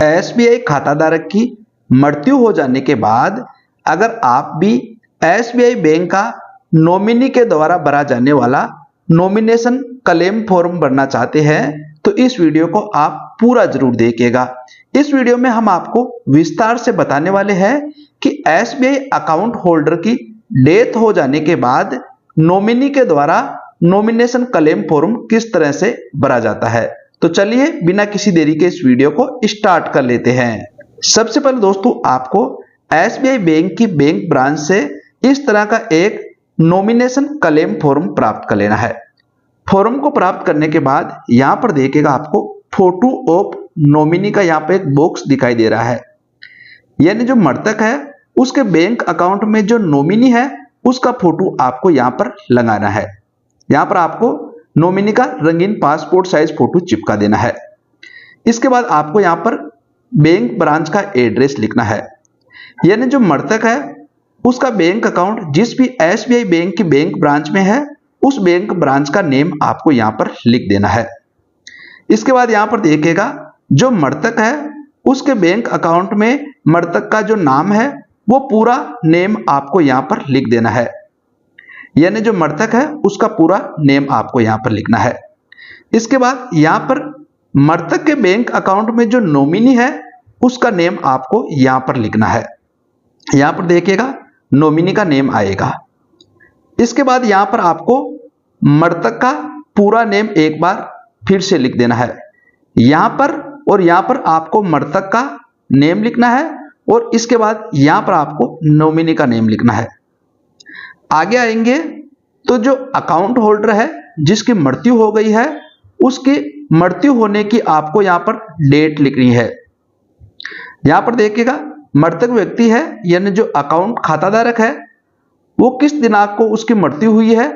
SBI खाताधारक की मृत्यु हो जाने के बाद अगर आप भी एसबीआई बैंक का नॉमिनी के द्वारा भरा जाने वाला नॉमिनेशन क्लेम फॉर्म भरना चाहते हैं तो इस वीडियो को आप पूरा जरूर देखिएगा। इस वीडियो में हम आपको विस्तार से बताने वाले हैं कि एसबीआई अकाउंट होल्डर की डेथ हो जाने के बाद नॉमिनी के द्वारा नॉमिनेशन क्लेम फॉर्म किस तरह से भरा जाता है। तो चलिए बिना किसी देरी के इस वीडियो को स्टार्ट कर लेते हैं। सबसे पहले दोस्तों आपको एसबीआई बैंक की बैंक ब्रांच से इस तरह का एक नॉमिनेशन क्लेम फॉर्म प्राप्त कर लेना है। फॉर्म को प्राप्त करने के बाद यहां पर देखिएगा आपको फोटो ऑफ नॉमिनी का यहां पे एक बॉक्स दिखाई दे रहा है, यानी जो मृतक है उसके बैंक अकाउंट में जो नॉमिनी है उसका फोटो आपको यहां पर लगाना है। यहां पर आपको नॉमिनी का रंगीन पासपोर्ट साइज फोटो चिपका देना है। इसके बाद आपको यहां पर बैंक ब्रांच का एड्रेस लिखना है, यानी जो मृतक है उसका बैंक अकाउंट जिस भी एसबीआई बैंक की बैंक ब्रांच में है उस बैंक ब्रांच का नेम आपको यहां पर लिख देना है। इसके बाद यहां पर देखिएगा जो मृतक है उसके बैंक अकाउंट में मृतक का जो नाम है वो पूरा नेम आपको यहां पर लिख देना है, यानी जो मृतक है उसका पूरा नेम आपको यहां पर लिखना है। इसके बाद यहां पर मृतक के बैंक अकाउंट में जो नॉमिनी है उसका नेम आपको यहां पर लिखना है। यहां पर देखिएगा नॉमिनी का नेम आएगा। इसके बाद यहां पर आपको मृतक का पूरा नेम एक बार फिर से लिख देना है यहां पर, और यहां पर आपको मृतक का नेम लिखना है और इसके बाद यहां पर आपको नॉमिनी का नेम लिखना है। आगे आएंगे तो जो अकाउंट होल्डर है जिसकी मृत्यु हो गई है उसकी मृत्यु होने की आपको यहां पर डेट लिखनी है। यहां पर देखिएगा मृतक व्यक्ति है यानी जो अकाउंट खाताधारक है वो किस दिनांक को उसकी मृत्यु हुई है,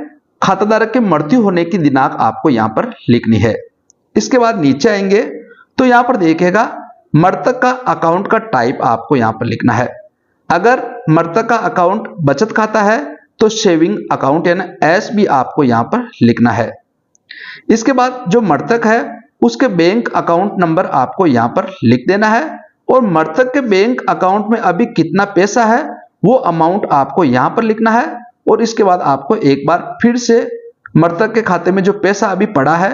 खाताधारक के मृत्यु होने की दिनांक आपको यहां पर लिखनी है। इसके बाद नीचे आएंगे तो यहां पर देखिएगा मृतक का अकाउंट का टाइप आपको यहां पर लिखना है। अगर मृतक का अकाउंट बचत खाता है तो सेविंग अकाउंट यानी एसबी आपको यहां पर लिखना है। इसके बाद जो मृतक है उसके बैंक अकाउंट नंबर आपको यहां पर लिख देना है और मृतक के बैंक अकाउंट में अभी कितना पैसा है वो अमाउंट आपको यहां पर लिखना है और इसके बाद आपको एक बार फिर से मृतक के खाते में जो पैसा अभी पड़ा है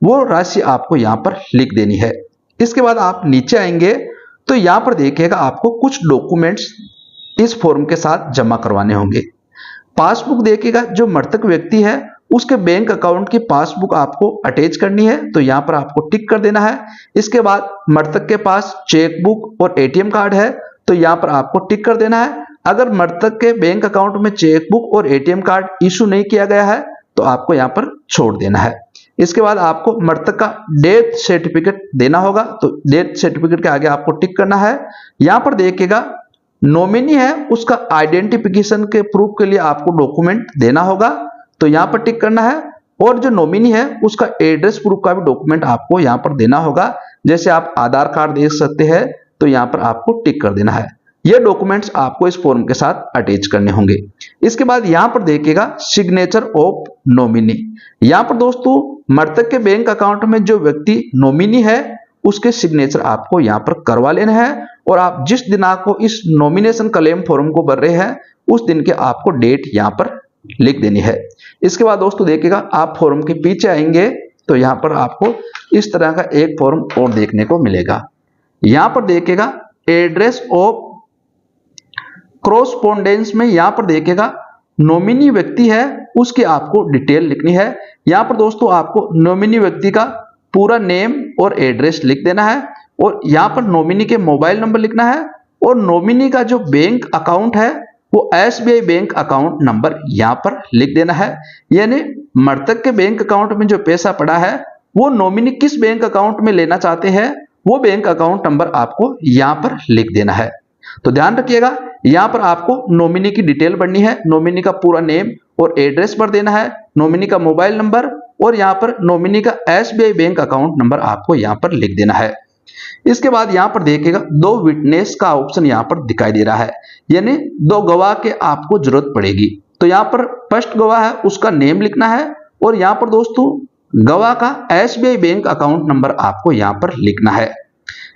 वो राशि आपको यहां पर लिख देनी है। इसके बाद आप नीचे आएंगे तो यहां पर देखिएगा आपको कुछ डॉक्यूमेंट्स इस फॉर्म के साथ जमा करवाने होंगे। पासबुक देखिएगा जो मृतक व्यक्ति है उसके बैंक अकाउंट की पासबुक आपको अटैच करनी है तो यहां पर आपको टिक कर देना है। इसके बाद मृतक के पास चेकबुक और एटीएम कार्ड है तो यहां पर आपको टिक कर देना है। अगर मृतक के बैंक अकाउंट में चेकबुक और एटीएम कार्ड इशू नहीं किया गया है तो आपको यहां पर छोड़ देना है। इसके बाद आपको मृतक का डेथ सर्टिफिकेट देना होगा तो डेथ सर्टिफिकेट के आगे आपको टिक करना है। यहां पर देखिएगा नॉमिनी है उसका आइडेंटिफिकेशन के प्रूफ के लिए आपको डॉक्यूमेंट देना होगा तो यहां पर टिक करना है और जो नॉमिनी है उसका एड्रेस प्रूफ का भी डॉक्यूमेंट आपको यहां पर देना होगा, जैसे आप आधार कार्ड दे सकते हैं तो यहां पर आपको टिक कर देना है। ये डॉक्यूमेंट्स आपको इस फॉर्म के साथ अटैच करने होंगे। इसके बाद यहां पर देखिएगा सिग्नेचर ऑफ नॉमिनी। यहां पर दोस्तों मृतक के बैंक अकाउंट में जो व्यक्ति नॉमिनी है उसके सिग्नेचर आपको यहां पर करवा लेना है और आप जिस दिनांक को इस नॉमिनेशन क्लेम फॉर्म को भर रहे हैं उस दिन के आपको डेट यहां पर लिख देनी है। इसके बाद दोस्तों देखिएगा आप फॉर्म के पीछे आएंगे तो यहां पर आपको इस तरह का एक फॉर्म और देखने को मिलेगा। यहां पर देखिएगा एड्रेस ऑफ कॉरस्पॉन्डेंस में यहां पर देखिएगा नॉमिनी व्यक्ति है उसकी आपको डिटेल लिखनी है। यहां पर दोस्तों आपको नॉमिनी व्यक्ति का पूरा नेम और एड्रेस लिख देना है और यहां पर नॉमिनी के मोबाइल नंबर लिखना है और नॉमिनी का जो बैंक अकाउंट है वो एसबीआई बैंक अकाउंट नंबर यहां पर लिख देना है, यानी मृतक के बैंक अकाउंट में जो पैसा पड़ा है वो नॉमिनी किस बैंक अकाउंट में लेना चाहते हैं वो बैंक अकाउंट नंबर आपको यहां पर लिख देना है। तो ध्यान रखिएगा यहां पर आपको नॉमिनी की डिटेल भरनी है, नॉमिनी का पूरा नेम और एड्रेस भर देना है, नॉमिनी का मोबाइल नंबर और यहां पर नॉमिनी का एसबीआई बैंक अकाउंट नंबर आपको यहां पर लिख देना है। इसके बाद यहां पर देखिएगा दो विटनेस का ऑप्शन यहां पर दिखाई दे रहा है, यानी दो गवाह के आपको जरूरत पड़ेगी। तो यहां पर फर्स्ट गवाह है उसका नेम लिखना है और यहां पर दोस्तों गवाह का एसबीआई बैंक अकाउंट नंबर आपको यहां पर लिखना है।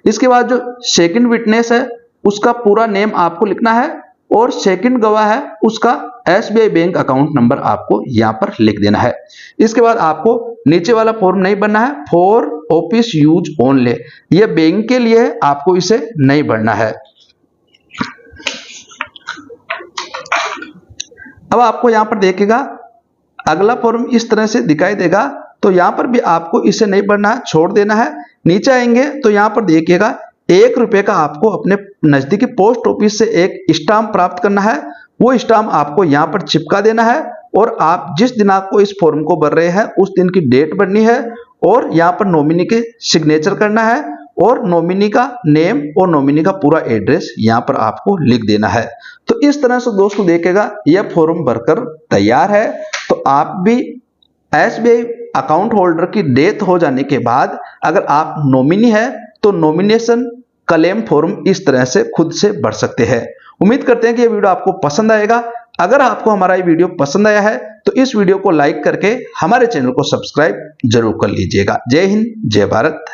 इसके बाद जो सेकंड विटनेस है उसका पूरा नेम आपको लिखना है और सेकंड गवाह है उसका एसबीआई बैंक अकाउंट नंबर आपको यहां पर लिख देना है। इसके बाद आपको नीचे वाला फॉर्म नहीं भरना है, फॉर ऑफिस यूज ओनली, यह बैंक के लिए है, आपको इसे नहीं भरना है। अब आपको यहां पर देखिएगा अगला फॉर्म इस तरह से दिखाई देगा, तो यहां पर भी आपको इसे नहीं भरना है, छोड़ देना है। नीचे आएंगे तो यहां पर देखिएगा 1 रुपए का आपको अपने नजदीकी पोस्ट ऑफिस से एक स्टाम्प प्राप्त करना है। वो स्टाम्प आपको यहां पर चिपका देना है और आप जिस दिनांक को इस फॉर्म को भर रहे हैं उस दिन की डेट भरनी है और यहां पर नॉमिनी के सिग्नेचर करना है और नॉमिनी का नेम और नॉमिनी का पूरा एड्रेस यहां पर आपको लिख देना है। तो इस तरह से दोस्तों देखिएगा यह फॉर्म भरकर तैयार है। तो आप भी एसबीआई अकाउंट होल्डर की डेथ हो जाने के बाद अगर आप नॉमिनी है तो नॉमिनेशन क्लेम फॉर्म इस तरह से खुद से भर सकते हैं। उम्मीद करते हैं कि यह वीडियो आपको पसंद आएगा। अगर आपको हमारा ये वीडियो पसंद आया है तो इस वीडियो को लाइक करके हमारे चैनल को सब्सक्राइब जरूर कर लीजिएगा। जय हिंद, जय भारत।